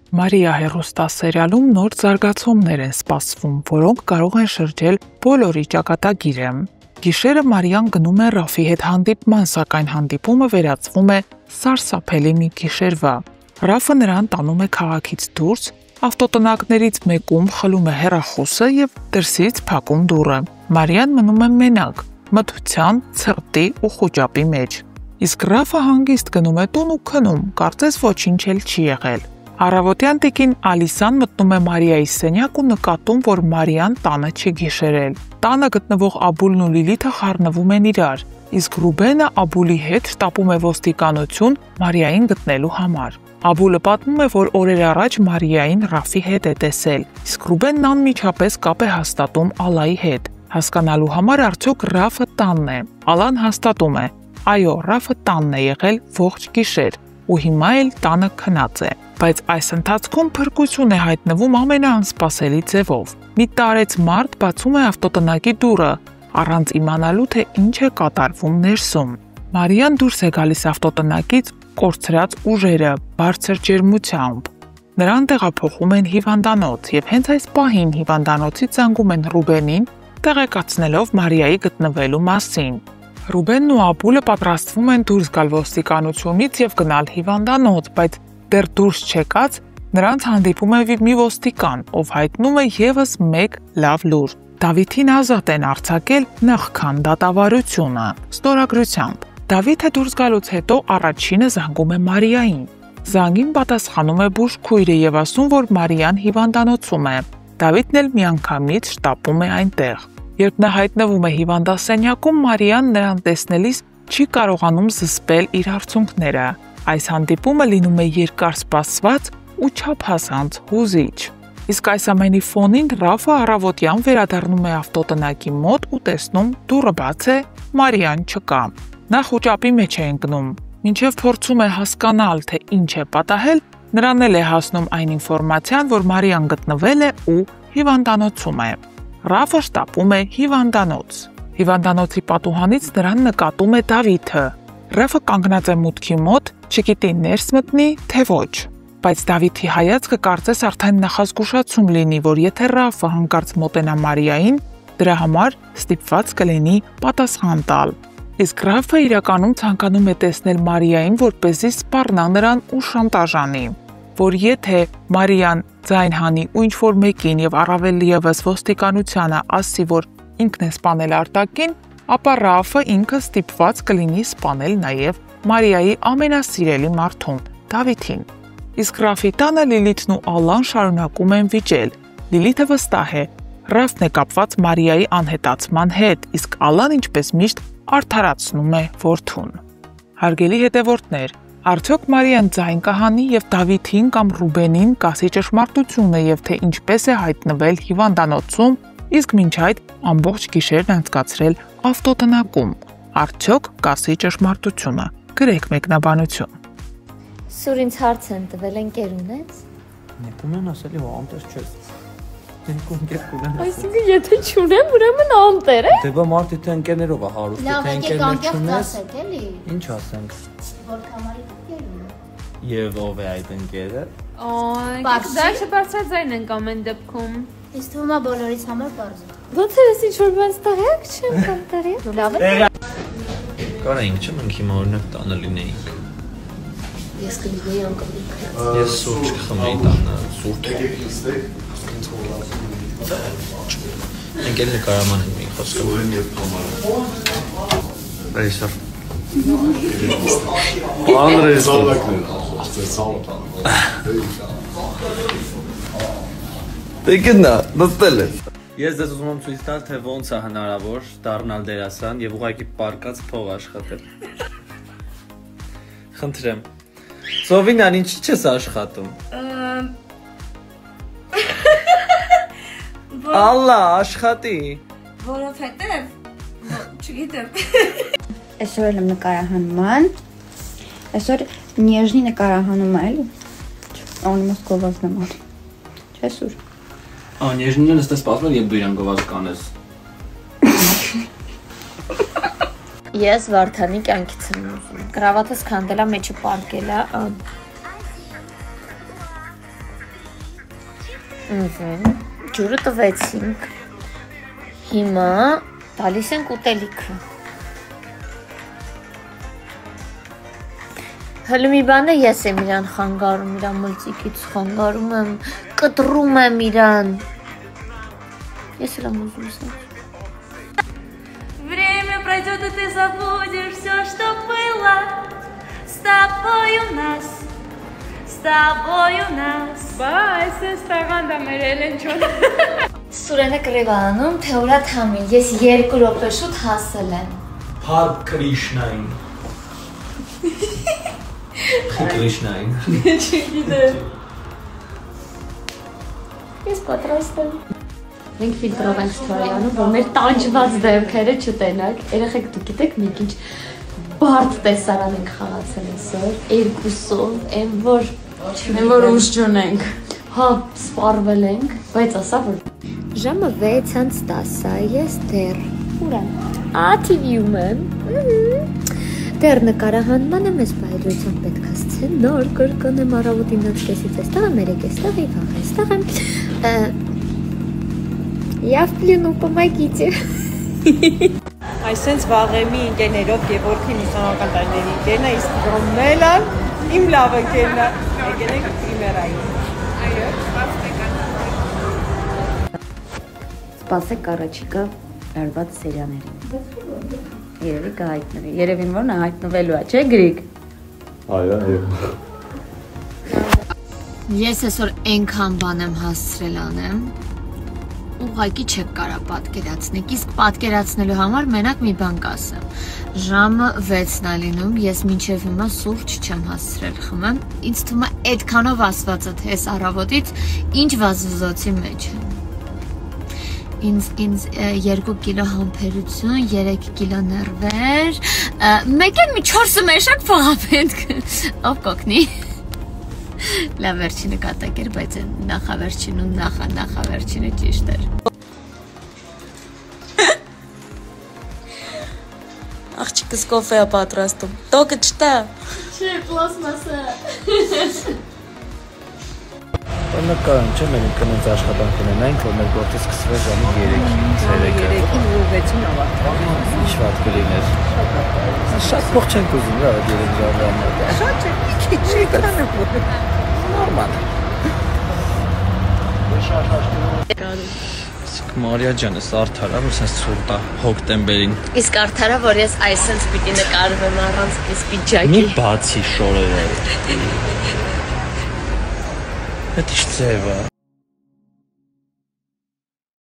Մարիա հեռուստասերիալում նոր զարգացումներ են սպասվում, որոնք կարող են շրջել բոլորի ճակատագիրը։ Գիշերը Մարիան գնում է Ռաֆի հետ հանդիպման, սակայն հանդիպումը վերածվում է սարսափելի մի գիշերվա։ Ռաֆը նրան տանում է քաղաքից դուրս, ավտոտնակներից մեկում խլում է հեռախոսը և դրսից փակում դուռը։ Մարիան մնում է մենակ, մթության, ցրտի ու խուճապի մեջ։ Իսկ Ռաֆը հանգիստ գնում է տուն ու քնում, կարծես ոչինչ էլ չի եղել։ Առավոտյան տիկին Ալիսան մտնում է Մարիայի սենյակ ու նկատում, որ Մարիան տանը չի գիշերել։ Տանը գտնվող Աբուլն ու Լիլիթը խառնվում են իրար, իսկ Ռուբենը Աբուլի հետ շտապում է ոստիկանություն Մարիային գտնելու համար։ Աբուլը պատմում է, որ օրեր առաջ Մարիային Ռաֆի հետ է տեսել, իսկ Ռուբենն անմիջապես կապ է հաստատում Ալայի հետ, հասկանալու համար արդյոք Ռաֆը տանն է։ Ալան հաստատում է. այո, Ռաֆը տանն է եղել ողջ գիշեր ու հիմա էլ տանը քնած է, բայց այս ընթացքում փրկություն է հայտնվում ամենաանսպասելի ձևով։ Մի տարեց մարդ բացում է ավտոտնակի դուռը, առանց իմանալու, թե ինչ է կատարվում ներսում։ Մարիան դուրս է գալիս ավտոտնակից կորցրած ուժերը, բարձր ջերմությամբ։ Նրան տեղափոխում են հիվանդանոց և հենց այս պահին հիվանդանոցից զանգում են Ռուբենին, տեղեկացնելով Մարիայի գտնվելու մասին։ Ռուբենն ու Աբուլը պատրաստվում են դուրս գալ ոստիկանությունից և գնալ հիվանդանոց, բայց դեռ դուրս չեկած նրանց հանդիպում է մի ոստիկան, ով հայտնում է ևս մեկ լավ լուր։ Դավիթին ազատ են արձակել նախքան դատավարությունը։ Ստորագրությամբ Դավիթը դուրս գալուց հետո առաջինը զանգում է Մարիային։ Զանգին պատասխանում է բուժքույրը և ասում, որ Մարիան հիվանդանոցում է։ Դավիթն էլ միանգամից շտապում է այնտեղ։ Երբ նա հայտնվում է հիվանդասենյակում, Մարիան նրան տեսնելիս չի կարողանում զսպել իր արցունքները։ Այս հանդիպումը լինում է երկար սպասված ու չափազանց հուզիչ։ Իսկ այս ամենի ֆոնին Ռաֆը առավոտյան վերադառնում է ավտոտնակի մոտ ու տեսնում դուռը բաց է, Մարիան չկա։ Նա խուճապի մեջ է ընկնում, մինչև փորձում է հասկանալ, թե ինչ է պատահել, նրան էլ է հասնում այն ինֆորմացիան, որ Մարիան գտնվել է ու հիվանդանոցում է։ Ռաֆը շտապում է հիվանդանոց։ Հիվանդանոցի պատուհանից նրան նկատում է Դավիթը։ Ռաֆը կանգնած է մուտքի մոտ, չգիտի ներս մտնի, թե ոչ։ Բայց Դավիթի հայացքը կարծես արդեն նախազգուշացում լինի, որ եթե Ռաֆը հանկարծ մոտենա Մարիային, դրա համար ստիպված կլինի պատասխան տալ։ Իսկ Ռաֆը իրականում ցանկանում է տեսնել Մարիային, որպեսզի սպառնա նրան ու շանտաժանի, որ եթե Մարիան ձայն հանի ու ինչ-որ մեկին և առավել ևս ոստիկանությանը ասի, որ ինքն է սպանել արտակին, ապա Ռաֆը ինքը ստիպված կլինի սպանել նաև Մարիայի ամենասիրելի մարդուն՝ Դավիթին։ Իսկ Ռաֆի տանը Լիլիթն ու Ալլան շարունակում են վիճել։ Լիլիթը վստահ է, Ռաֆն է կապված Մարիայի անհետացման հետ, իսկ Ալլան ինչպես միշտ արդարացնում է որդուն։ Հարգելի հետևորդներ, արդյոք Մարիան ձայն կհանի և Դավիթին կամ Ռուբենին կասի ճշմարտությունը և թե ինչպես է հայտնվել հիվանդանոցում, իսկ մինչ այդ ամբողջ գիշերն անցկացրել ավտոտնակում։ Արդյոք կասի ճշմարտությունը։ Գրեք մեկնաբանություն։ Սուր ինձ հարց են տվել, ընկեր ունես։ Նեկում են ասելի, հո անտեր չես։ Այսինքն եթե չունեմ, ուրեմն անտեր է։ Դե բա մարդի թե ընկերներով է հարուստ, թե ընկերներ չունես։ Ինչ ասենք։ Որ կամարի ընկեր ունեմ։ Եվ ով է այդ ընկերը։ Դա չբարձրաձայն ենք ամեն դեպքում։ Իսկ թվում է բոլորիս համար բարձր։ Ոնց է ես ինչ-որ բան ստեղյակ չեմ կամ տեղյակ։ Լավ է։ Կարայինք չէ, մենք հիմա օրինակ տանը լինեինք։ Ես կլինեի անկապիկ։ Ես սուրճ կխմեի տանը, սուրճ։ Ընկերները կարաման են մի խոսքը։ Այսօր։ Տեկնա, նստել ես։ Ես դες ուզում եմ ցույց տալ, թե ոնց է հնարավոր դառնալ դերասան եւ ուղղակի պարկած փող աշխատել։ Խնդրեմ։ Սովինան, ինչի՞ չես աշխատում։ Ալլա, աշխատի։ Որովհետև չգիտեմ։ Այսօր եմ նկարահանման։ Այսօր նեժնի նկարահանում է, էլի։ Անիմաս գովազն եմ անի։ Չէ՞ սուր։ Նեժնին էլ ստես սպասում եւ դու իրան գովազ կանես։ Ես Վարդանի կյանքից եմ ուզում։ Կրավատս քանդելա մեջը պարկելա։ Ջուրը տվեցինք։ Հիմա տալիս ենք ուտելիքը։ Հələ մի բան է, ես եմ իրան խանգարում, իրան մլծիկից խանգարում եմ, կտրում եմ իրան։ Ես էլ եմ ուզում սա։ Время пройдет, и ты забудешь все, что было. С тобой у нас. Բա, այսպես տաղանդա մեր Էլենչոն։ Սուրենը կռիվ անում, թե ուրա թամին, ես 2 րոպե շուտ հասել եմ։ Հար Կրիշնային։ Կրիշնային։ Չգիտեմ։ Ես պատրաստ եմ։ Մենք ֆիլտրով ենք ստորի անում, որ մեր տանջված դեմքերը չտենակ։ Երեխեք դուք գիտեք մի քիչ բարդ տեսարան ենք խաղացել այսօր, երկուսով, այն որ ուշ ջնենք։ Հա, սպառվել ենք, բայց ասա որ Ժամը 6:10 ես դեռ ուրա։ TV-ում եմ։ Դեռ նկարահանման եմ, ես բայդրությամբ պետք է նոր կրկնեմ առավոտին 9:30-ից այստեղ եմ, 3:00-ից եւ վաղ այստեղ եմ։ Я в плену, помогите։ Այսենց վաղեմի ընկերներով Գևորգի ուսանողական տարիների ընկերն է, իսկ Ռոմելան իմ լավ ընկերն է։ Եկել ենք պրիմերային։ Այո, Սպասեք առաջիկա արված սերիաներին։ Երևի կհայտնվի։ Երևին որ նա հայտնվելու է, չէ՞ Գրիգ։ Այո։ Ես այսօր այնքան բան եմ հասցրել անեմ։ Ուղղակի չեք կարա պատկերացնեք, իսկ պատկերացնելու համար մենակ մի բան կասեմ։ Ժամը 6-ն է լինում, ես մինչև հիմա սուրճ չեմ հասցրել խմեմ։ Ինձ թվում է այդքանով ասվածը թե այս առավոտից ինչ վազվզոցի մեջ եմ։ Ինձ 2 կիլո համբերություն, 3 կիլո նервեր, մեկ էլ մի 4 մեշակ փողապետք։ Ով կօգնի։ Լավ վերջինը կատակ էր, բայց նախավերջին ու նախավերջինը ճիշտ էր։ Աղջիկս կոֆե է պատրաստում։ Տոկը չտա։ Չէ, պլաստմասը։ Նկարան չէ, մենք կնենց աշխատանք ունենանք, որ մեր գործը սկսվի ժամը 3-ին, 3-ին ու 6-ին ավարտվի։ Ինչ վատ կլիներ։ Շատ փող չենք ուզում, լավ 3 ժամը համար։ Շատ չէ, մի քիչ չի կտանեմ։ Նորմալ։ Իսկ Մարիա ջան, էս արդարա, որ սենց ցուրտ է հոկտեմբերին։ Իսկ արդարա, որ ես այսպես պիտի նկարվեմ առանց այս պիջակի։ Մի բացի շորերը։ Դա ի՞նչ ձև է։